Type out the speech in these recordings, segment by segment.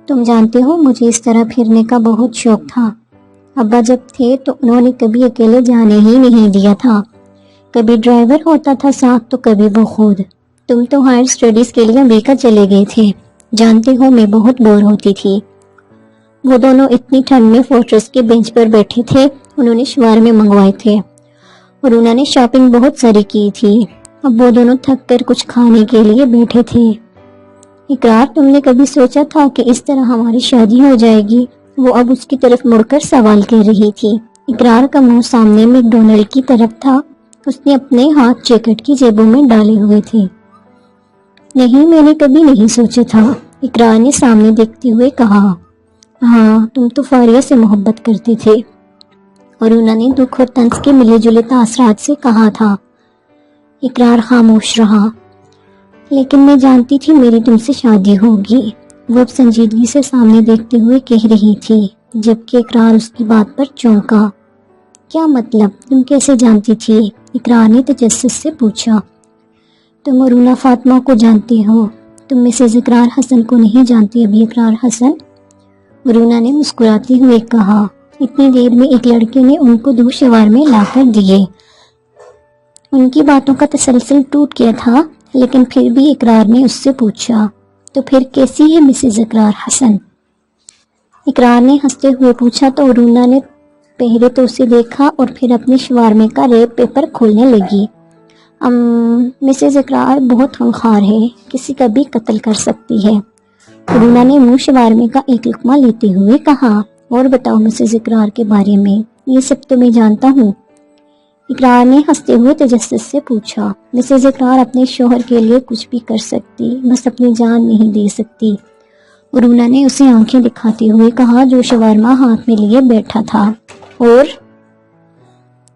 تم جانتے ہو مجھے اس طرح پھرنے کا بہت شوق تھا۔ ابا جب تھے تو انہوں نے کبھی اکیلے جانے ہی نہیں دیا تھا، کبھی ڈرائیور ہوتا تھا ساتھ تو کبھی وہ خود۔ تم تو ہائر اسٹڈیز کے لیے امریکہ چلے گئے تھے، جانتے ہو میں بہت بور ہوتی تھی۔ وہ دونوں اتنی ٹھنڈ میں فورٹریس کے بینچ پر بیٹھے تھے، انہوں نے شوارمے منگوائے تھے اور انہوں نے شاپنگ بہت ساری کی تھی۔ اب وہ دونوں تھک کر کچھ کھانے کے لیے بیٹھے تھے۔ اقرار، تم نے کبھی سوچا تھا کہ اس طرح ہماری شادی ہو جائے گی؟ وہ اب اس کی طرف مڑ کر سوال کر رہی تھی۔ اقرار کا منہ سامنے میک ڈونلڈ کی طرف تھا، اس نے اپنے ہاتھ جیکٹ کی جیبوں میں ڈالے ہوئے تھے۔ نہیں، میں نے کبھی نہیں سوچا تھا، اقرار نے سامنے دیکھتے ہوئے کہا۔ ہاں، تم تو فاریہ سے محبت کرتے تھے، اور انہوں نے دکھ اور طنز کے ملے جلے تاثرات سے کہا تھا۔ اقرار خاموش رہا۔ لیکن میں جانتی تھی میری تم سے شادی ہوگی، وہ اب سنجیدگی سے سامنے دیکھتے ہوئے کہہ رہی تھی، جبکہ اقرار اس کی بات پر چونکا۔ کیا مطلب؟ تم کیسے جانتی تھی؟ اقرار نے تجسس سے پوچھا۔ تم ارونا فاطمہ کو جانتے ہو، تم مسز اقرار حسن کو نہیں جانتی ابھی اقرار حسن؟ ارونا نے مسکراتے ہوئے کہا۔ اتنی دیر میں ایک لڑکے نے ان کو 2 شوارمے لا کر دیے۔ ان کی باتوں کا تسلسل ٹوٹ گیا تھا، لیکن پھر بھی اقرار نے اس سے پوچھا، تو پھر کیسی ہے مسز اقرار حسن؟ اقرار نے ہنستے ہوئے پوچھا تو ارونا نے پہلے تو اسے دیکھا اور پھر اپنے شوارمے کا ریپ پیپر کھولنے لگی۔ مسز اقرار بہت خونخوار ہے، کسی کا بھی قتل کر سکتی ہے، ارونا نے منہ شوارمے کا ایک لقمہ لیتے ہوئے کہا۔ اور بتاؤ مسز اقرار کے بارے میں، یہ سب تو میں جانتا ہوں، اقرار نے ہنستے ہوئے تجسس سے پوچھا۔ مسز اقرار اپنے شوہر کے لیے کچھ بھی کر سکتی، بس اپنی جان نہیں دے سکتی، ارونا نے اسے آنکھیں دکھاتے ہوئے کہا جو شوارما ہاتھ میں لیے بیٹھا تھا۔ اور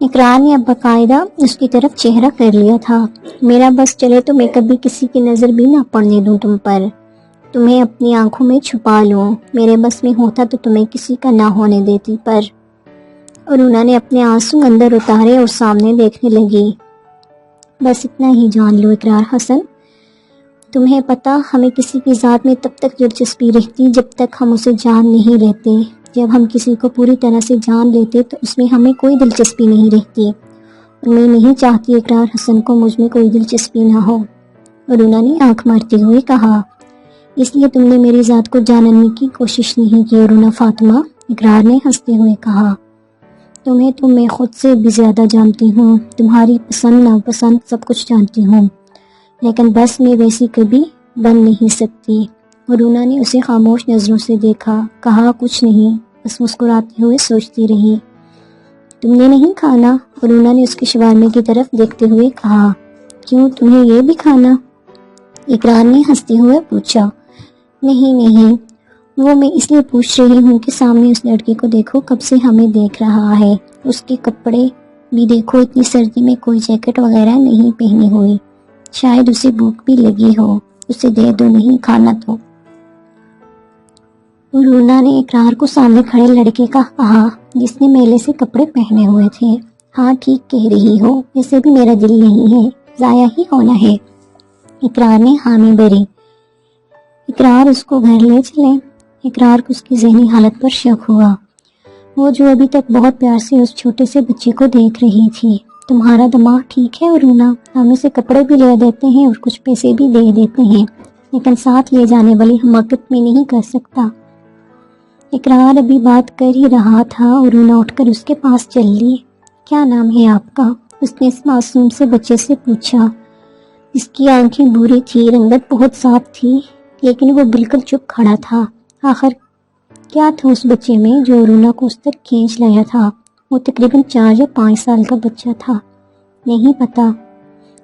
اقرار نے اب باقاعدہ اس کی طرف چہرہ کر لیا تھا۔ میرا بس چلے تو میں کبھی کسی کی نظر بھی نہ پڑنے دوں تم پر، تمہیں اپنی آنکھوں میں چھپا لوں، میرے بس میں ہوتا تو تمہیں کسی کا نہ ہونے دیتی، پر اور انہوں نے اپنے آنسو اندر اتارے اور سامنے دیکھنے لگی۔ بس اتنا ہی جان لو اقرار حسن، تمہیں پتہ ہمیں کسی کی ذات میں تب تک دلچسپی رہتی جب تک ہم اسے جان نہیں لیتے، جب ہم کسی کو پوری طرح سے جان لیتے تو اس میں ہمیں کوئی دلچسپی نہیں رہتی، اور میں نہیں چاہتی اقرار حسن کو مجھ میں کوئی دلچسپی نہ ہو، اور انہوں نے آنکھ مارتے ہوئے کہا۔ اس لیے تم نے میری ذات کو جاننے کی کوشش نہیں کی ارونا فاطمہ، اقرار نے ہنستے ہوئے کہا۔ تمہیں تو میں خود سے بھی زیادہ جانتی ہوں، تمہاری پسند ناپسند سب کچھ جانتی ہوں، لیکن بس میں ویسی کبھی بن نہیں سکتی۔ ارونا نے اسے خاموش نظروں سے دیکھا، کہا کچھ نہیں، بس مسکراتے ہوئے سوچتی رہی۔ تم نے نہیں کھانا؟ ارونا نے اس کے شوارمے کی طرف دیکھتے ہوئے کہا۔ کیوں، تمہیں یہ بھی کھانا؟ اقرار نے ہنستے ہوئے پوچھا۔ نہیں، وہ میں اس لیے پوچھ رہی ہوں کہ سامنے اس لڑکے کو دیکھو، کب سے ہمیں دیکھ رہا ہے، اس کے کپڑے بھی دیکھو، اتنی سردی میں کوئی جیکٹ وغیرہ نہیں پہنی ہوئی، شاید اسے بھوک بھی لگی ہو، اسے دے دو، نہیں کھانا تو۔ ارونا نے اقرار کو سامنے کھڑے لڑکے کا کہا جس نے میلے سے کپڑے پہنے ہوئے تھے۔ ہاں ٹھیک کہہ رہی ہو، ویسے بھی میرا دل نہیں ہے، ضائع ہی ہونا ہے، اقرار نے حامی بھری۔ اقرار اس کو گھر لے چلیں؟ اقرار کو اس کی ذہنی حالت پر شک ہوا، وہ جو ابھی تک بہت پیار سے اس چھوٹے سے بچے کو دیکھ رہی تھی۔ تمہارا دماغ ٹھیک ہے ارونا، ہم اسے کپڑے بھی لے دیتے ہیں اور کچھ پیسے بھی دے دیتے ہیں، لیکن ساتھ لے جانے والی حماقت میں نہیں کر سکتا۔ اقرار ابھی بات کر ہی رہا تھا، ارونا اٹھ کر اس کے پاس چل لی۔ کیا نام ہے آپ کا؟ اس نے اس معصوم سے بچے سے پوچھا۔ اس کی آنکھیں بھوری تھی، رنگت بہت صاف تھی، لیکن وہ بالکل چپ کھڑا تھا۔ آخر کیا تھا اس بچے میں جو ارونا کو اس تک کھینچ لایا تھا؟ وہ تقریباً 4 یا 5 سال کا بچہ تھا۔ نہیں پتا،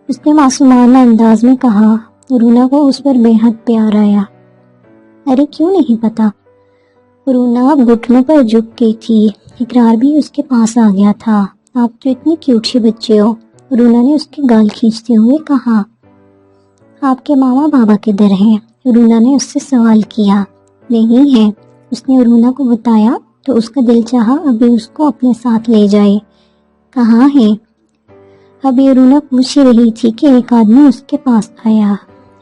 اس نے معصومانہ انداز میں کہا۔ ارونا کو اس پر بے حد پیار آیا۔ ارے کیوں نہیں پتا؟ ارونا گھٹنوں پر جھک گئی تھی، اقرار بھی اس کے پاس آ گیا تھا۔ آپ تو اتنے کیوٹ سے بچے ہو، ارونا نے اس کے گال کھینچتے ہوئے کہا۔ آپ کے ماما بابا کدھر ہیں؟ ارونا نے اس سے سوال کیا۔ نہیں ہے، اس نے ارونا کو بتایا تو اس کا دل چاہا ابھی اس کو اپنے ساتھ لے جائے۔ کہاں ہے؟ ابھی ارونا پوچھ ہی رہی تھی کہ ایک آدمی اس کے پاس آیا۔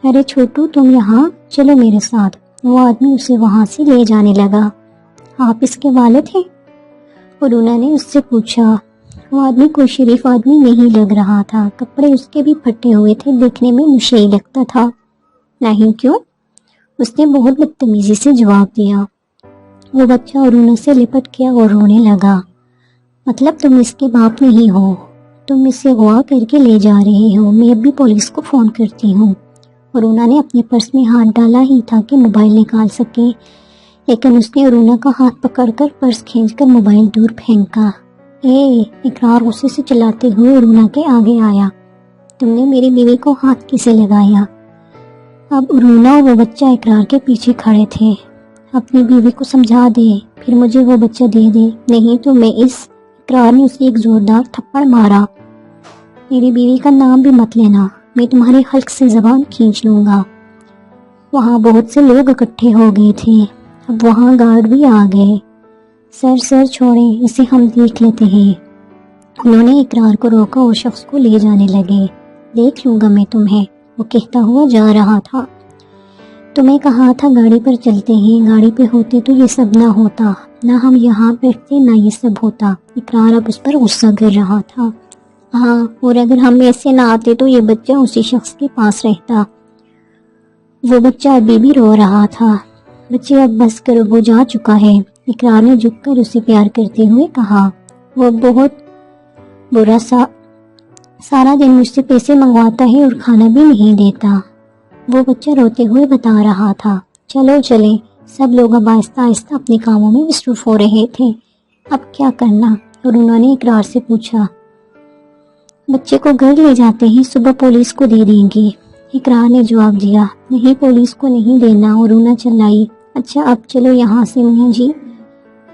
ارے چھوٹو، تم یہاں چلو میرے ساتھ، وہ آدمی اسے وہاں سے لے جانے لگا۔ آپ اس کے والد ہیں؟ ارونا نے اس سے پوچھا۔ وہ آدمی کوئی شریف آدمی نہیں لگ رہا تھا، کپڑے اس کے بھی پھٹے ہوئے تھے، دیکھنے میں نشئی لگتا تھا۔ نہیں کیوں؟ اس نے بہت بدتمیزی سے جواب دیا۔ وہ بچہ ارونا سے لپٹ گیا اور رونے لگا۔ مطلب تم اس کے باپ نہیں ہو، تم اسے اغوا کر کے لے جا رہے ہو، میں اب بھی پولیس کو فون کرتی ہوں۔ ارونا نے اپنے پرس میں ہاتھ ڈالا ہی تھا کہ موبائل نکال سکے، لیکن اس نے ارونا کا ہاتھ پکڑ کر پرس کھینچ کر موبائل دور پھینکا۔ اقرار غصے سے چلاتے ہوئے ارونا کے آگے آیا۔ تم نے میری بیوی کو ہاتھ کیسے لگایا؟ اب ارونا اور وہ بچہ اقرار کے پیچھے کھڑے تھے۔ اپنی بیوی کو سمجھا دے، پھر مجھے وہ بچہ دے دے، نہیں تو میں اقرار نے اسے ایک زوردار تھپڑ مارا۔ میری بیوی کا نام بھی مت لینا، میں تمہارے حلق سے زبان کھینچ لوں گا۔ وہاں بہت سے لوگ اکٹھے ہو گئے تھے، اب وہاں گارڈ بھی آ گئے۔ سر چھوڑیں، اسے ہم دیکھ لیتے ہیں۔ انہوں نے اقرار کو روکا اور شخص کو لے جانے لگے۔ دیکھ لوں گا میں تمہیں، وہ کہتا ہوا جا رہا تھا۔ تمہیں کہا تھا گاڑی پر چلتے ہیں، گاڑی پہ ہوتے تو یہ سب نہ ہوتا، نہ ہم یہاں بیٹھتے، نہ یہ سب ہوتا۔ اقرار اب اس پر غصہ کر رہا تھا۔ ہاں، اور اگر ہم ایسے نہ آتے تو یہ بچہ اسی شخص کے پاس رہتا۔ وہ بچہ ابھی بھی رو رہا تھا۔ بچے اب بس کرو، وہ جا چکا ہے، اقرار نے جھک کر اسے پیار کرتے ہوئے کہا۔ وہ بہت برا سارا دن مجھ سے پیسے منگواتا ہے اور کھانا بھی نہیں دیتا، وہ بچہ روتے ہوئے بتا رہا تھا۔ چلو چلیں، سب لوگ اب آہستہ آہستہ اپنے کاموں میں مصروف ہو رہے تھے۔ اب کیا کرنا؟ اور انہوں نے اقرار سے پوچھا۔ بچے کو گھر لے جاتے ہیں، صبح پولیس کو دے دیں گے، اقرار نے جواب دیا۔ نہیں، پولیس کو نہیں دینا، اور رونا چلائی۔ اچھا اب چلو یہاں سے میاں جی۔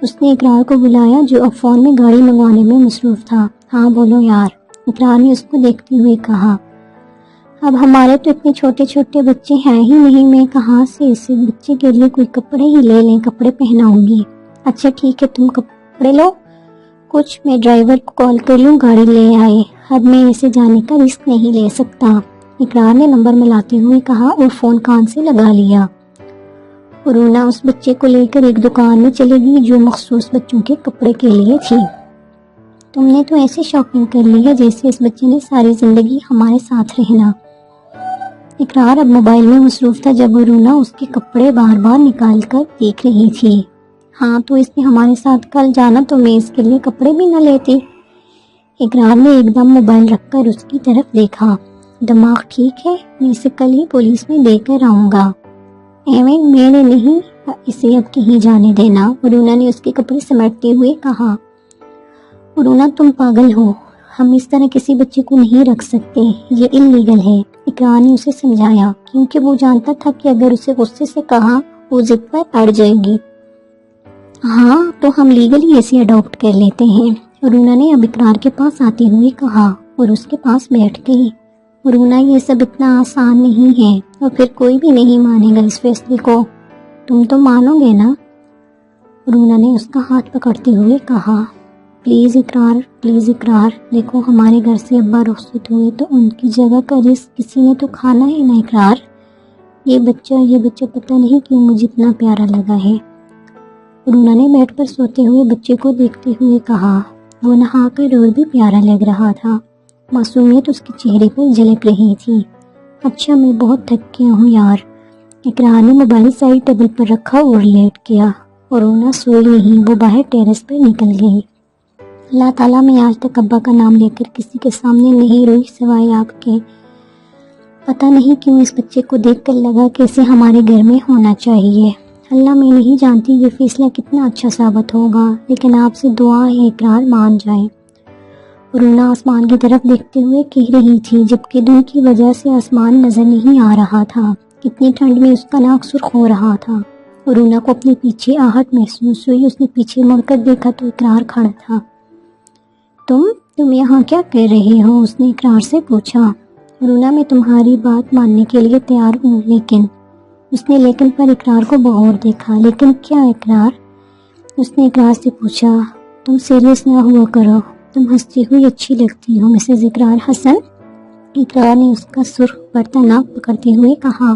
اس نے اقرار کو بلایا جو اب فون میں گاڑی منگوانے میں مصروف تھا۔ ہاں بولو یار، اقرار نے اس کو دیکھتے ہوئے کہا۔ اب ہمارے تو اتنے چھوٹے چھوٹے بچے ہیں ہی نہیں، میں کہاں سے اسے بچے کے لیے کوئی کپڑے ہی لے لیں، کپڑے پہناؤں گی۔ اچھا ٹھیک ہے، تم کپڑے لو، کچھ میں ڈرائیور کو کال کر لوں گاڑی لے آئے، اب میں ایسے جانے کا رسک نہیں لے سکتا، اقرار نے نمبر ملاتے ہوئے کہا اور فون کان سے لگا لیا۔ ارونا اس بچے کو لے کر ایک دکان میں چلے گئی جو مخصوص بچوں کے کپڑے کے لیے تھی۔ تم نے تو ایسی شاپنگ کر لی ہے جیسے اس بچے نے ساری زندگی ہمارے ساتھ رہنا۔ اقرار اب موبائل میں مصروف تھا جب ارونا اس کے کپڑے بار بار نکال کر دیکھ رہی تھی۔ ہاں تو اس نے ہمارے ساتھ کل جانا تو میں اس کے لیے کپڑے بھی نہ لیتی۔ اقرار نے ایک دم موبائل رکھ کر اس کی طرف دیکھا۔ دماغ ٹھیک ہے؟ میں اسے کل ہی پولیس میں دے کر آؤں گا۔ ایوین میں نے نہیں اسے اب کہیں جانے دینا، ارونا نے اس کے کپڑے سمیٹتے ہوئے کہا۔ ارونا تم پاگل ہو، ہم اس طرح کسی بچے کو نہیں رکھ سکتے، یہ اللیگل ہے، اقرار نے اسے سمجھایا، کیونکہ وہ جانتا تھا کہ اگر اسے غصے سے کہا وہ ضد پر اڑ جائے گی۔ ہاں تو ہم لیگلی اسے اڈاپٹ کر لیتے ہیں، ارونا نے اب اقرار کے پاس آتے ہوئے کہا اور اس کے پاس بیٹھ گئی۔ ارونا یہ سب اتنا آسان نہیں ہے اور پھر کوئی بھی نہیں مانے گا اس فیصلے کو، تم تو مانو گے نا؟ ارونا نے اس کا ہاتھ پکڑتے ہوئے کہا۔ پلیز اقرار، دیکھو ہمارے گھر سے ابا رخصت ہوئے تو ان کی جگہ کا رزق کسی نے تو کھانا ہے نا اقرار، یہ بچہ پتہ نہیں کیوں مجھے اتنا پیارا لگا ہے۔ ارونا نے بیڈ پر سوتے ہوئے بچے کو دیکھتے ہوئے کہا۔ وہ نہا کر اور بھی پیارا لگ رہا تھا، معصومیت اس کے چہرے پر جھلک رہی تھی۔ اچھا میں بہت تھک گیا ہوں یار، اقرار نے موبائل سائڈ ٹیبل پر رکھا اور لیٹ گیا۔ ارونا سوئی نہیں، وہ باہر ٹیرس پر نکل گئی۔ اللہ تعالیٰ میں آج تک ابا کا نام لے کر کسی کے سامنے نہیں روئی سوائے آپ کے، پتہ نہیں کیوں اس بچے کو دیکھ کر لگا کہ اسے ہمارے گھر میں ہونا چاہیے۔ اللہ میں نہیں جانتی یہ فیصلہ کتنا اچھا ثابت ہوگا، لیکن آپ سے دعا ہے اقرار مان جائے۔ ارونا آسمان کی طرف دیکھتے ہوئے کہہ رہی تھی، جبکہ دھند کی وجہ سے آسمان نظر نہیں آ رہا تھا، کتنی ٹھنڈ میں اس کا ناک سرخ ہو رہا تھا۔ ارونا کو اپنے پیچھے آہٹ محسوس ہوئی، اس نے پیچھے مڑ کر دیکھا تو اقرار کھڑا تھا۔ تم یہاں کیا کر رہے ہو؟ اس نے اقرار سے پوچھا۔ ارونا میں تمہاری بات ماننے کے لیے تیار ہوں، لیکن پر اقرار کو بغور دیکھا۔ لیکن کیا اقرار؟ اس نے اقرار سے پوچھا۔ تم سیریس نہ ہوا کرو، تم ہنستی ہوئی اچھی لگتی ہو مسز اقرار حسن، اقرار نے اس کا سرخ برتا ناک پکڑتے ہوئے کہا۔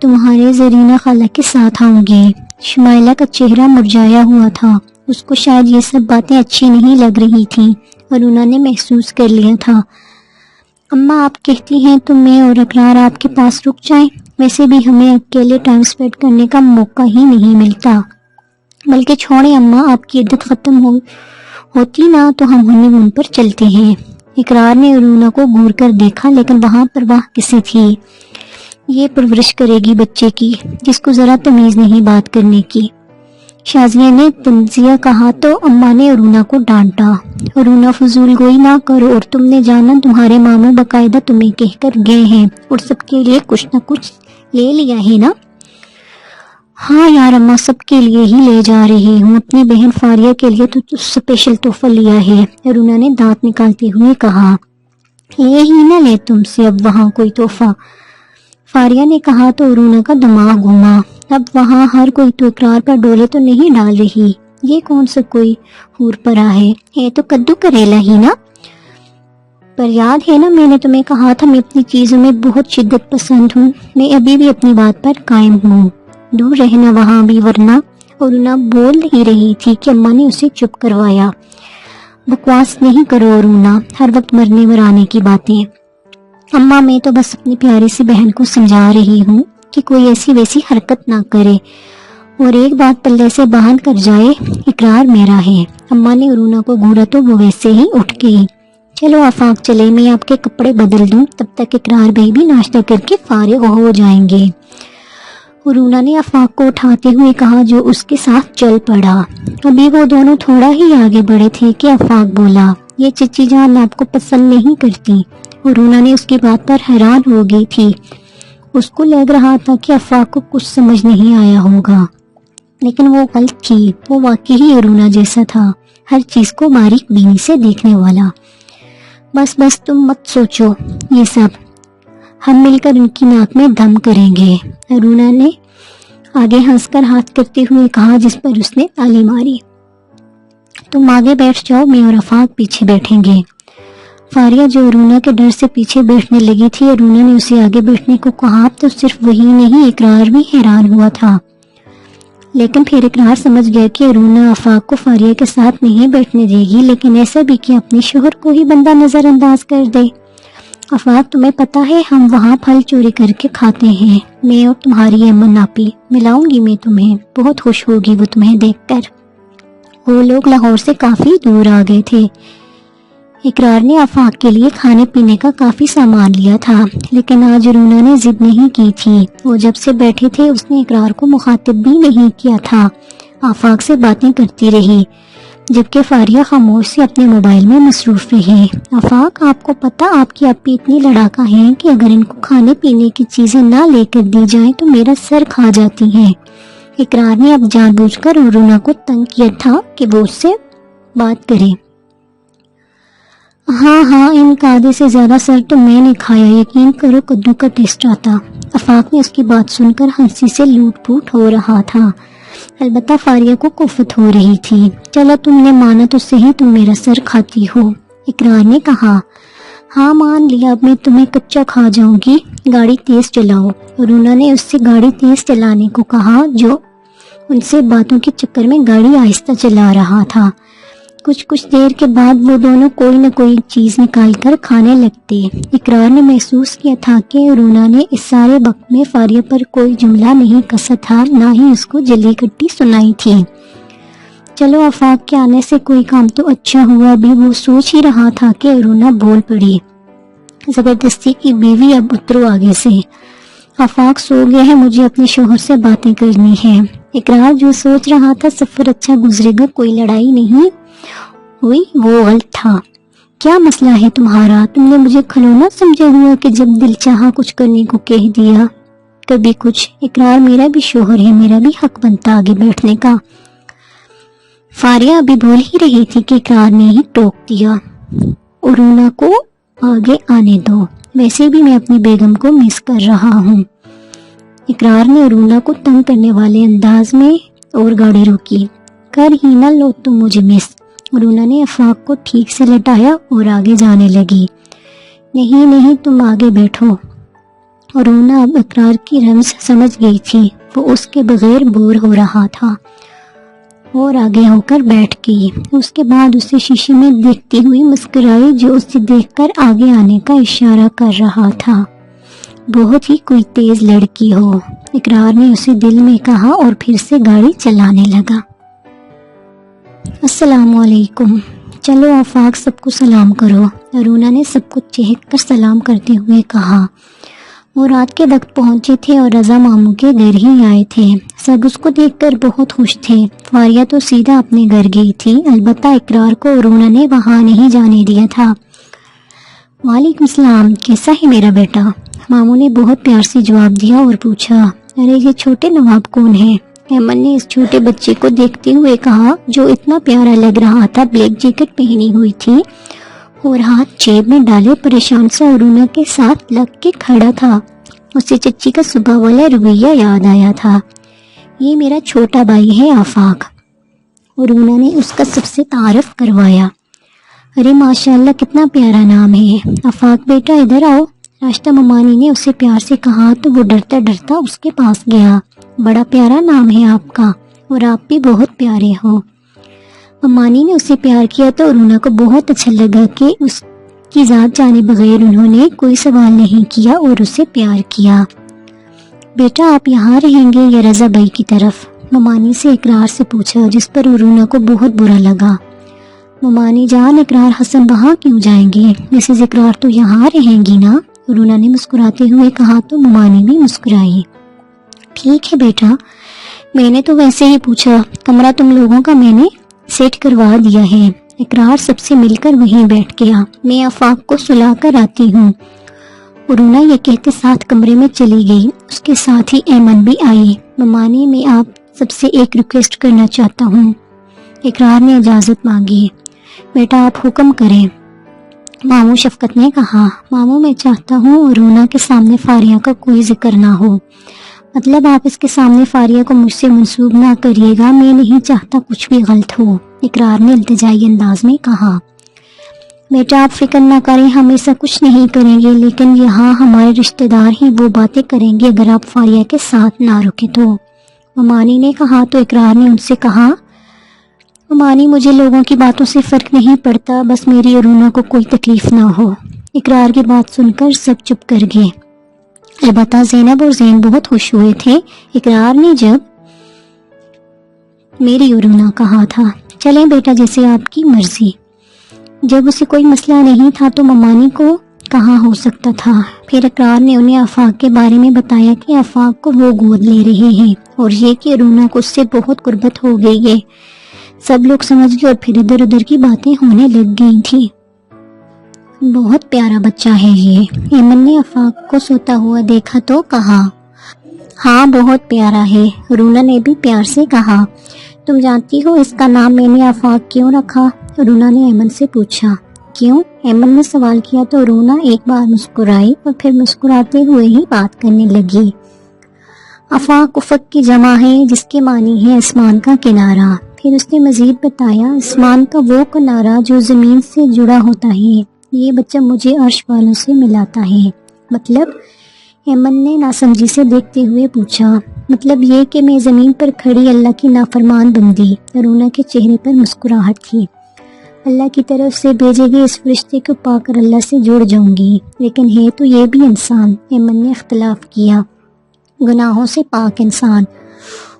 تمہارے زرینہ خالہ کے ساتھ آؤں گے۔ شمائلہ کا چہرہ مرجھایا ہوا تھا، اس کو شاید یہ سب باتیں اچھی نہیں لگ رہی تھیں اور انہوں نے محسوس کر لیا تھا۔ اماں آپ کہتی ہیں تو میں اور اقرار آپ کے پاس رک جائیں، ویسے بھی ہمیں اکیلے ٹائم اسپینڈ کرنے کا موقع ہی نہیں ملتا۔ بلکہ چھوڑیں اماں، آپ کی عدت ختم ہوتی نا تو ہم ہنی مون پر چلتے ہیں۔ اقرار نے ارونا کو گور کر دیکھا، لیکن وہاں پر وہ کسی تھی؟ یہ پرورش کرے گی بچے کی جس کو ذرا تمیز نہیں بات کرنے کی۔ شازیہ نے تنزیہ کہا تو اماں نے ارونا کو ڈانٹا، ارونا فضول گوئی نہ کرو، اور تم نے جانا تمہارے ماموں باقاعدہ تمہیں کہہ کر گئے ہیں اور سب کے لیے کچھ نہ کچھ لے لیا ہے نا؟ ہاں یار اماں، سب کے لیے ہی لے جا رہی ہوں، اپنی بہن فاریہ کے لیے تو اسپیشل تحفہ لیا ہے، ارونا نے دانت نکالتے ہوئے کہا۔ یہ ہی نہ لے تم سے اب وہاں کوئی تحفہ، فاریہ نے کہا تو ارونا کا دماغ گھوما۔ اب وہاں ہر کوئی تو اقرار پر ڈولے تو نہیں ڈال رہی، یہ کون سا کوئی حور پرا ہے، یہ تو کدو کریلا ہی نا۔ پر یاد ہے نا میں نے تمہیں کہا تھا میں اپنی چیزوں میں بہت شدت پسند ہوں، میں ابھی بھی اپنی بات پر قائم ہوں، دور رہنا وہاں بھی ورنہ۔ ارونا بول ہی رہی تھی کہ اماں نے اسے چپ کروایا۔ بکواس نہیں کرو ارونا، ہر وقت مرنے مرانے کی باتیں۔ اماں میں تو بس اپنی پیاری سی بہن کو سمجھا رہی ہوں کہ کوئی ایسی ویسی حرکت نہ کرے، اور ایک بات پلے سے باندھ کر جائے، اقرار میرا ہے۔ اماں نے ارونا کو گھورا تو وہ ویسے ہی اٹھ گئی۔ چلو آفاق چلے، میں آپ کے کپڑے بدل دوں، تب تک اقرار بھائی بھی ناشتہ کر کے فارغ ہو جائیں گے۔ ارونا نے آفاق کو اٹھاتے ہوئے کہا جو اس کے ساتھ چل پڑا۔ ابھی وہ دونوں تھوڑا ہی آگے بڑھے تھے کہ آفاق بولا، یہ چچی جان آپ کو پسند نہیں کرتی۔ ارونا نے اس کی بات پر حیران ہو گئی تھی، اس کو لگ رہا تھا کہ آفاق کو کچھ سمجھ نہیں آیا ہوگا، لیکن وہ غلط تھی، وہ واقعی ارونا جیسا تھا، ہر چیز کو باریک بینی سے دیکھنے والا۔ بس تم مت سوچو یہ سب، ہم مل کر ان کی ناک میں دم کریں گے، ارونا نے آگے ہنس کر ہاتھ کرتے ہوئے کہا، جس پر اس نے تالی ماری۔ تم آگے بیٹھ جاؤ، میں اور آفاق پیچھے بیٹھیں گے۔ فاریہ جو ارونا کے ڈر سے پیچھے بیٹھنے لگی تھی، ارونا نے اسے آگے بیٹھنے کو کہا تو صرف وہی نہیں اقرار بھی حیران ہوا تھا، لیکن پھر اقرار سمجھ گیا کہ ارونا آفاق کو فاریہ کے ساتھ نہیں بیٹھنے دے گی، لیکن ایسا بھی کہ اپنے شوہر کو ہی بندہ نظر انداز کر دے۔ آفاق تمہیں پتا ہے ہم وہاں پھل چوری کر کے کھاتے ہیں، میں اور تمہاری امن آپی، ملاؤں گی میں تمہیں، بہت خوش ہوگی وہ تمہیں دیکھ کر۔ وہ لوگ لاہور سے کافی دور آ گئے تھے۔ اقرار نے آفاق کے لیے کھانے پینے کا کافی سامان لیا تھا، لیکن آج ارونا نے ضد نہیں کی تھی، وہ جب سے بیٹھے تھے اس نے اقرار کو مخاطب بھی نہیں کیا تھا، آفاق سے باتیں کرتی رہی، جبکہ فاریہ خاموش سے اپنے موبائل میں مصروف رہی۔ آفاق آپ کو پتا آپ کی اپی اتنی لڑاکا ہیں کہ اگر ان کو کھانے پینے کی چیزیں نہ لے کر دی جائیں تو میرا سر کھا جاتی ہیں۔ اقرار نے اب جان بوجھ کر ارونا کو تنگ کیا تھا کہ وہ اس سے بات کرے۔ ہاں ان کا آدھے سے زیادہ سر تو میں نے کھایا، یقین کرو کدو کا ٹیسٹ آتا۔ آفاق نے اس کی بات سن کر ہنسی سے لوٹ پوٹ ہو رہا تھا، البتہ فاریہ کو کفت ہو رہی تھی۔ چلو تم نے مانا تو صحیح، تم میرا سر کھاتی ہو، اقرار نے کہا۔ ہاں مان لیا، اب میں تمہیں کچا کھا جاؤں گی، گاڑی تیز چلاؤ۔ ارونا نے اس سے گاڑی تیز چلانے کو کہا، جو ان سے باتوں کے چکر میں گاڑی آہستہ چلا رہا تھا۔ کچھ دیر کے بعد وہ دونوں کوئی نہ کوئی چیز نکال کر کھانے لگتے۔ اقرار نے محسوس کیا تھا کہ ارونا نے اس سارے وقت میں فاریہ پر کوئی جملہ نہیں کسا تھا، نہ ہی اس کو جلی کٹی سنائی تھی۔ چلو آفاق کے آنے سے کوئی کام تو اچھا ہوا، بھی وہ سوچ ہی رہا تھا کہ ارونا بول پڑی، زبردستی کی بیوی اب اترو آگے سے، آفاق سو گئے ہیں، مجھے اپنے شوہر سے باتیں کرنی ہے۔ اقرار جو سوچ رہا تھا سفر اچھا گزرے گا، کوئی لڑائی نہیں ہوئی، وہ غلط تھا۔ کیا مسئلہ ہے تمہارا؟ تم نے مجھے کھلونا سمجھا ہوا کہ جب دل چاہا کچھ کرنے کو کہہ دیا، کبھی کچھ۔ اقرار میرا بھی شوہر ہے، میرا بھی حق بنتا آگے بیٹھنے کا۔ فاریہ ابھی بول ہی رہی تھی کہ اقرار نے ہی ٹوک دیا، ارونا کو آگے آنے دو، ویسے بھی میں اپنی بیگم کو مس کر رہا ہوں۔ اقرار نے ارونا کو تنگ کرنے والے انداز میں اور گاڑی روکی۔ کر ہی نہ لو تم مجھے مس، ارونا نے آفاق کو ٹھیک سے لٹایا اور آگے جانے لگی۔ نہیں تم آگے بیٹھو، رونا اب اقرار کی رمز سمجھ گئی تھی، وہ اس کے بغیر بور ہو رہا تھا اور آگے ہو کر بیٹھ گئی۔ اس کے بعد اسے شیشے میں دیکھتی ہوئی مسکرائی جو اسے دیکھ کر آگے آنے کا اشارہ کر رہا تھا۔ بہت ہی کوئی تیز لڑکی ہو، اقرار نے اسے دل میں کہا اور پھر سے گاڑی چلانے لگا۔ السلام علیکم، چلو آفاق سب کو سلام کرو، ارونا نے سب کو چہک کر سلام کرتے ہوئے کہا۔ وہ رات کے وقت پہنچے تھے اور رضا ماموں کے گھر ہی آئے تھے۔ سب اس کو دیکھ کر بہت خوش تھے۔ فاریہ تو سیدھا اپنے گھر گئی تھی، البتہ اقرار کو ارونا نے وہاں نہیں جانے دیا تھا۔ وعلیکم السلام، کیسا ہے میرا بیٹا؟ ماموں نے بہت پیار سے جواب دیا اور پوچھا، ارے یہ چھوٹے نواب کون ہے؟ ایمن نے اس چھوٹے بچے کو دیکھتے ہوئے کہا جو اتنا پیارا لگ رہا تھا، بلیک جیکٹ پہنی ہوئی تھی اور ہاتھ جیب میں ڈالے پریشان سا ارونا کے ساتھ لگ کے کھڑا تھا۔ اسے چچی کا صبح والا رویہ یاد آیا تھا۔ یہ میرا چھوٹا بھائی ہے آفاق، ارونا نے اس کا سب سے تعارف کروایا۔ ارے ماشاءاللہ کتنا پیارا نام ہے، آفاق بیٹا ادھر آؤ، راشدہ ممانی نے اسے پیار سے کہا تو وہ ڈرتا ڈرتا اس کے پاس گیا۔ بڑا پیارا نام ہے آپ کا اور آپ بھی بہت پیارے ہو۔ ممانی نے اسے پیار کیا تو ارونا کو بہت اچھا لگا کہ اس کی ذات جانے بغیر انہوں نے کوئی سوال نہیں کیا اور اسے پیار کیا۔ بیٹا آپ یہاں رہیں گے یا رضا بھائی کی طرف؟ ممانی سے اقرار سے پوچھا، جس پر ارونا کو بہت برا لگا۔ ممانی جان اقرار حسن وہاں کیوں جائیں گے، مسز اقرار تو یہاں رہیں گی نا؟ ارونا نے مسکراتے ہوئے کہا تو ممانی بھی مسکرائی۔ ٹھیک ہے بیٹا، میں نے تو ویسے ہی پوچھا، کمرہ تم لوگوں کا میں نے سیٹ کروا دیا ہے۔ اقرار سب سے مل کر وہیں بیٹھ گیا۔ میں آفاق کو سلا کر آتی ہوں۔ ارونا یہ کہتے ساتھ کمرے میں چلی گئی، اس کے ساتھ ہی ایمن بھی آئی۔ ممانی میں آپ سب سے ایک ریکویسٹ کرنا چاہتا ہوں۔ اقرار نے اجازت مانگی۔ بیٹا آپ حکم کریں، ماموں شفقت نے کہا۔ ماموں میں چاہتا ہوں ارونا کے سامنے فاریہ کا کوئی ذکر نہ ہو، مطلب آپ اس کے سامنے فاریہ کو مجھ سے منسوب نہ کریے گا، میں نہیں چاہتا کچھ بھی غلط ہو، اقرار نے التجائی انداز میں کہا۔ بیٹا آپ فکر نہ کریں، ہم ایسا کچھ نہیں کریں گے، لیکن یہاں ہمارے رشتہ دار ہی وہ باتیں کریں گے اگر آپ فاریہ کے ساتھ نہ رکے تو، ممانی نے کہا تو اقرار نے ان سے کہا، ممانی مجھے لوگوں کی باتوں سے فرق نہیں پڑتا، بس میری ارونا کو کوئی تکلیف نہ ہو۔ اقرار کی بات سن کر سب چپ کر گئے، البتہ زینب اور زین بہت خوش ہوئے تھے اقرار نے جب میری ارونا کہا تھا۔ چلیں بیٹا جیسے آپ کی مرضی۔ جب اسے کوئی مسئلہ نہیں تھا تو ممانی کو کہاں ہو سکتا تھا۔ پھر اقرار نے انہیں آفاق کے بارے میں بتایا کہ آفاق کو وہ گود لے رہے ہیں اور یہ کہ ارونا کو اس سے بہت قربت ہو گئی ہے۔ سب لوگ سمجھ گئے اور پھر ادھر ادھر کی باتیں ہونے لگ گئی تھی۔ بہت پیارا بچہ ہے یہ، ایمن نے آفاق کو سوتا ہوا دیکھا تو کہا۔ ہاں بہت پیارا ہے، ارونا نے بھی پیار سے کہا۔ تم جانتی ہو اس کا نام میں نے آفاق کیوں رکھا؟ ارونا نے ایمن سے پوچھا۔ کیوں؟ ایمن نے سوال کیا تو ارونا ایک بار مسکرائی اور پھر مسکراتے ہوئے ہی بات کرنے لگی۔ آفاق افق کی جمع ہے جس کے معنی ہے آسمان کا کنارہ۔ پھر اس نے مزید بتایا، آسمان کا وہ کنارہ جو زمین سے جڑا ہوتا ہے، یہ بچہ مجھے عرش والوں سے ملاتا ہے۔ مطلب؟ ایمن نے ناسمجھی سے دیکھتے ہوئے پوچھا۔ مطلب یہ کہ میں زمین پر کھڑی اللہ کی نافرمان بندی، ارونا کے چہرے پر مسکراہٹ تھی، اللہ کی طرف سے بھیجے گئے اس فرشتے کو پا کر اللہ سے جڑ جاؤں گی، لیکن ہے تو یہ بھی انسان، ایمن نے اختلاف کیا، گناہوں سے پاک انسان،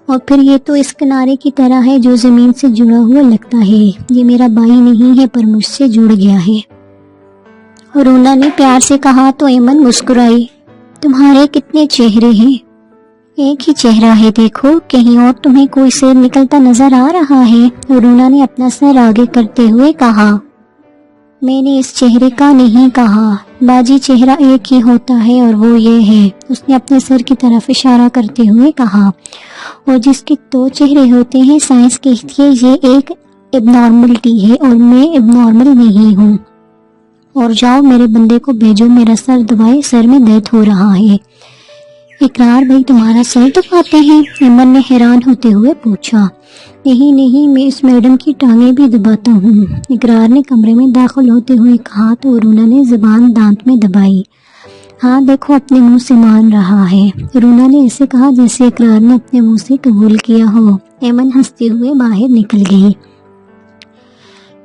اور پھر یہ تو اس کنارے کی طرح ہے جو زمین سے جڑا ہوا لگتا ہے، یہ میرا بھائی نہیں ہے پر مجھ سے جڑ گیا ہے۔ ارونا نے پیار سے کہا تو ایمن مسکرائی۔ تمہارے کتنے چہرے ہیں؟ ایک ہی چہرہ ہے، دیکھو کہیں اور تمہیں کوئی سر نکلتا نظر آ رہا ہے؟ ارونا نے اپنا سر آگے کرتے ہوئے کہا۔ میں نے اس چہرے کا نہیں کہا، باجی چہرہ ایک ہی ہوتا ہے اور وہ یہ ہے، اس نے اپنے سر کی طرف اشارہ کرتے ہوئے کہا، اور جس کے دو چہرے ہوتے ہیں سائنس کہتی ہے یہ ایک اب نارملٹی ہے اور میں اب نارمل نہیں ہوں، اور جاؤ میرے بندے کو بھیجو، میرا سر دبائے، سر میں درد ہو رہا ہے۔ اقرار بھائی تمہارا سر دباتے ہیں؟ ایمن نے حیران ہوتے ہوئے پوچھا۔ نہیں میں اس میڈم کی ٹانگیں بھی دباتا ہوں، اقرار نے کمرے میں داخل ہوتے ہوئے کہا تو ارونا نے زبان دانت میں دبائی۔ ہاں دیکھو اپنے منہ سے مان رہا ہے، رونا نے اسے کہا جیسے اقرار نے اپنے منہ سے قبول کیا ہو۔ ایمن ہنستے ہوئے باہر نکل گئی۔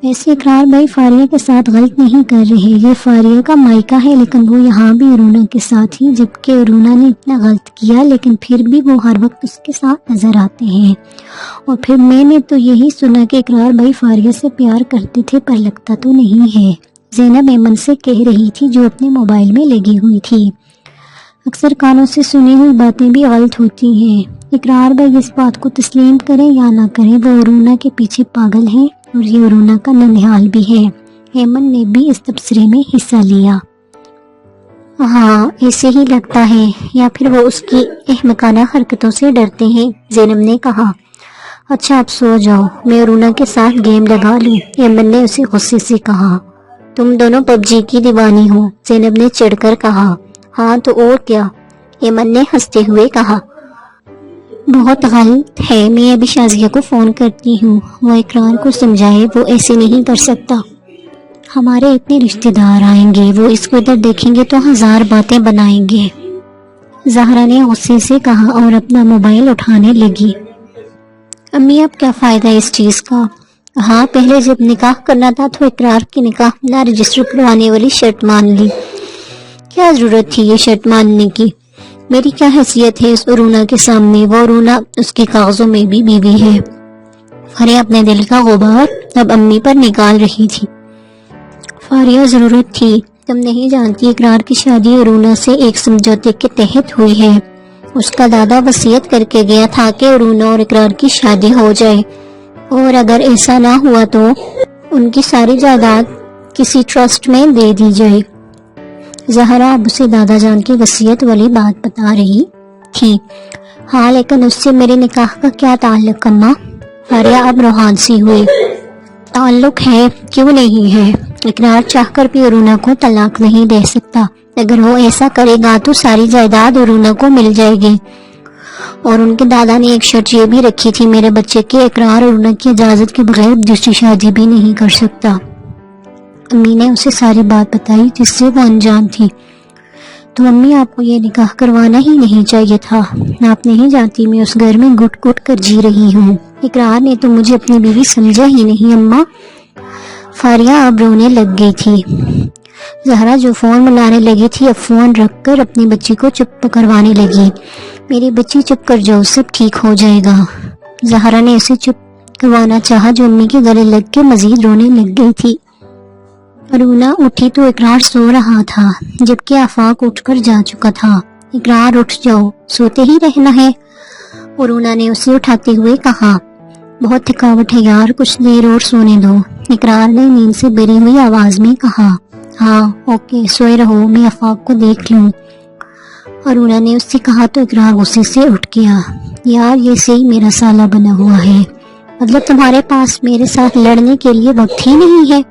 ویسے اقرار بھائی فاریہ کے ساتھ غلط نہیں کر رہے، یہ فاریہ کا مائکہ ہے، لیکن وہ یہاں بھی رونا کے ساتھ ہی، جبکہ رونا نے اتنا غلط کیا لیکن پھر بھی وہ ہر وقت اس کے ساتھ نظر آتے ہیں۔ اور پھر میں نے تو یہی سنا کہ اقرار بھائی فاریہ سے پیار کرتے تھے، پر لگتا تو نہیں ہے، زینب ایمن سے کہہ رہی تھی جو اپنے موبائل میں لگی ہوئی تھی۔ اکثر کانوں سے سنی ہوئی باتیں بھی غلط ہوتی ہیں، اقرار بھائی اس بات کو تسلیم کریں یا نہ کریں، وہ رونا کے پیچھے پاگل ہیں اور یہ رونا کا ننہال بھی ہے۔ ایمن نے بھی اس تبصرے میں حصہ لیا۔ ہاں ایسے ہی لگتا ہے، یا پھر وہ اس کی احمقانہ حرکتوں سے ڈرتے ہیں، زینب نے کہا۔ اچھا اب سو جاؤ، میں رونا کے ساتھ گیم لگا لوں، ایمن نے اسے غصے سے کہا۔ تم دونوں پب جی کی دیوانی ہو، زینب نے چڑھ کر کہا۔ ہاں تو اور کیا، ایمن نے ہنستے ہوئے کہا۔ بہت غلط ہے، میں ابھی شازیہ کو فون کرتی ہوں، وہ اقرار کو سمجھائے، وہ ایسے نہیں کر سکتا، ہمارے اتنے رشتہ دار آئیں گے، وہ اس کو ادھر دیکھیں گے تو 1000 باتیں بنائیں گے، زہرا نے غصے سے کہا اور اپنا موبائل اٹھانے لگی۔ امی اب کیا فائدہ اس چیز کا؟ ہاں پہلے جب نکاح کرنا تھا تو اقرار کی نکاح نہ رجسٹر کروانے والی شرط مان لی، کیا ضرورت تھی یہ شرط ماننے کی؟ میری کیا حیثیت ہے اس رونا کے سامنے؟ وہ رونا اس کے کاغذوں میں بھی بیوی ہے۔ فاریہ اپنے دل کا غبار اب امی پر نکال رہی تھی۔ فاریہ ضرورت تھی، تم نہیں جانتی اقرار کی شادی رونا سے ایک سمجھوتے کے تحت ہوئی ہے، اس کا دادا وصیت کر کے گیا تھا کہ رونا اور اقرار کی شادی ہو جائے، اور اگر ایسا نہ ہوا تو ان کی ساری جائیداد کسی ٹرسٹ میں دے دی جائے۔ زہرا اب اسے دادا جان کی وصیت والی بات بتا رہی تھی۔ ہاں لیکن اس سے میرے نکاح کا کیا تعلق اماں؟ فاریہ اب روحان سی ہوئی۔ تعلق ہے، کیوں نہیں ہے، اقرار چاہ کر بھی رونا کو طلاق نہیں دے سکتا، اگر وہ ایسا کرے گا تو ساری جائیداد رونا کو مل جائے گی، اور ان کے دادا نے ایک شرط یہ بھی رکھی تھی میرے بچے کے اقرار اور رونا کی اجازت کے بغیر دوسری شادی بھی نہیں کر سکتا۔ امی نے اسے ساری بات بتائی جس سے وہ انجان تھی۔ تو امی آپ کو یہ نکاح کروانا ہی نہیں چاہیے تھا، آپ نہیں جانتی میں اس گھر میں گٹ گٹ کر جی رہی ہوں، اقرار نے تو مجھے اپنی بیوی سمجھا ہی نہیں اماں۔ فاریہ اب رونے لگ گئی تھی۔ زہرا جو فون ملانے لگی تھی اب فون رکھ کر اپنی بچی کو چپ کروانے لگی۔ میری بچی چپ کر جاؤ، سب ٹھیک ہو جائے گا۔ زہرا نے اسے چپ کروانا چاہا جو امی کے گلے لگ کے مزید رونے لگ گئی تھی۔ رونا اٹھی تو اقرار سو رہا تھا، جبکہ آفاق اٹھ کر جا چکا تھا۔ اقرار اٹھ جاؤ، سوتے ہی رہنا ہے، رونا نے اسے اٹھاتے ہوئے کہا۔ بہت تھکاوٹ ہے یار، کچھ دیر اور سونے دو، اقرار نے نیند سے بری ہوئی آواز میں کہا۔ ہاں اوکے سوئے رہو، میں آفاق کو دیکھ لوں، رونا نے اس سے کہا تو اقرار غصے سے اٹھ گیا۔ یار یہ صحیح میرا سالہ بنا ہوا ہے، مطلب تمہارے پاس میرے ساتھ لڑنے کے لیے وقت ہی نہیں ہے۔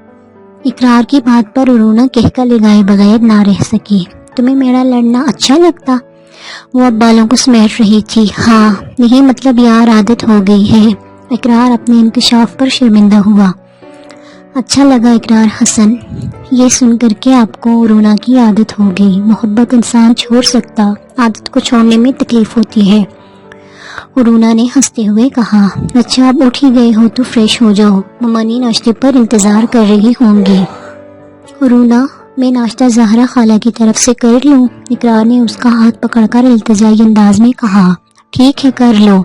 اقرار کی بات پر رونا کہہ کر لگائے بغیر نہ رہ سکی۔ تمہیں میرا لڑنا اچھا لگتا؟ وہ اب بالوں کو سمیٹ رہی تھی۔ ہاں نہیں مطلب یار عادت ہو گئی ہے، اقرار اپنے انکشاف پر شرمندہ ہوا۔ اچھا لگا اقرار حسن، یہ سن کر کے آپ کو رونا کی عادت ہو گئی، محبت انسان چھوڑ سکتا، عادت کو چھوڑنے میں تکلیف ہوتی ہے، رونا نے ہنستے ہوئے کہا۔ اچھا اب اٹھ ہی گئے ہو تو فریش ہو جاؤ، ممانی ناشتے پر انتظار کر رہی ہوں گی۔ رونا میں ناشتہ زہرا خالہ کی طرف سے کر لوں؟ اقرار نے اس کا ہاتھ پکڑ کر التجائی انداز میں کہا۔ ٹھیک ہے کر لو۔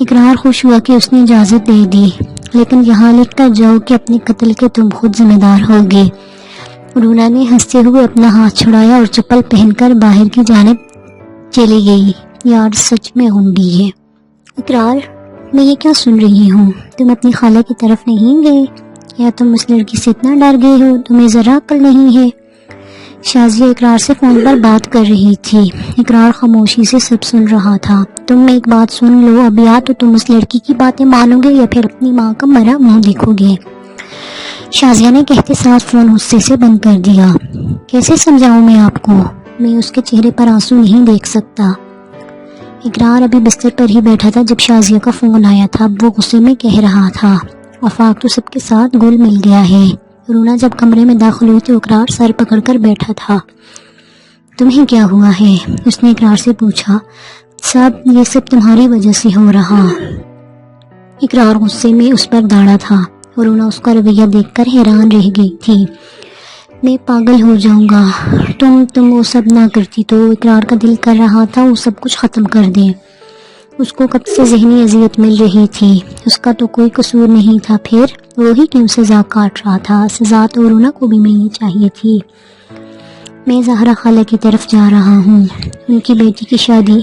اقرار خوش ہوا کہ اس نے اجازت دے دی، لیکن یہاں لکھ کر جاؤ کہ اپنے قتل کے تم خود ذمہ دار ہوگے۔ رونا نے ہنستے ہوئے اپنا ہاتھ چھڑایا اور چپل پہن کر باہر کی جانب چلی گئی۔ یار سچ میں گنڈی ہے۔ اقرار میں یہ کیا سن رہی ہوں، تم اپنی خالہ کی طرف نہیں گئے، یا تم اس لڑکی سے اتنا ڈر گئے ہو، تمہیں ذرا عقل نہیں ہے؟ شازیہ اقرار سے فون پر بات کر رہی تھی، اقرار خاموشی سے سب سن رہا تھا۔ تم ایک بات سن لو، اب یا تو تم اس لڑکی کی باتیں مانو گے یا پھر اپنی ماں کا مرا منہ دیکھو گے۔ شازیہ نے کہتے ساتھ فون غصے سے بند کر دیا۔ کیسے سمجھاؤں میں آپ کو، میں اس کے چہرے پر آنسو نہیں دیکھ سکتا۔ اقرار ابھی بستر پر ہی بیٹھا تھا جب شازیہ کا فون آیا تھا، اب وہ غصے میں کہہ رہا تھا، آفاق تو سب کے ساتھ گل مل گیا ہے۔ رونا جب کمرے میں داخل ہوئی تو اقرار سر پکڑ کر بیٹھا تھا۔ تمہیں کیا ہوا ہے؟ اس نے اقرار سے پوچھا۔ صاحب یہ سب تمہاری وجہ سے ہو رہا۔ اقرار غصے میں اس پر داڑا تھا اور انہیں اس کا رویہ دیکھ کر حیران رہ گئی تھی۔ میں پاگل ہو جاؤں گا، تم وہ سب نہ کرتی تو اقرار کا دل کر رہا تھا وہ سب کچھ ختم کر دیں۔ اس کو کب سے ذہنی اذیت مل رہی تھی، اس کا تو کوئی قصور نہیں تھا، پھر وہی کیوں سزا کاٹ رہا تھا؟ سزا تو ارونا کو بھی ملنی چاہیے تھی۔ میں زہرا خالہ کی طرف جا رہا ہوں، ان کی بیٹی کی شادی،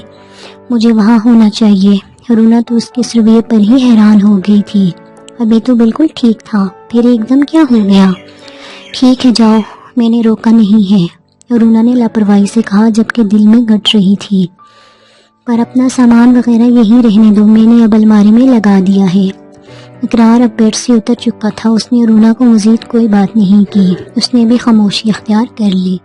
مجھے وہاں ہونا چاہیے۔ ارونا تو اس کے اس رویے پر ہی حیران ہو گئی تھی۔ ابھی تو بالکل ٹھیک تھا، پھر ایک دم کیا ہو گیا؟ ٹھیک ہے جاؤ، میں نے روکا نہیں ہے، ارونا نے لاپرواہی سے کہا جبکہ دل میں گٹ رہی تھی۔ پر اپنا سامان وغیرہ یہیں رہنے دو، میں نے اب الماری میں لگا دیا ہے۔ اقرار اب بیڈ سے اتر چکا تھا، اس نے ارونا کو مزید کوئی بات نہیں کی، اس نے بھی خاموشی اختیار کر لی۔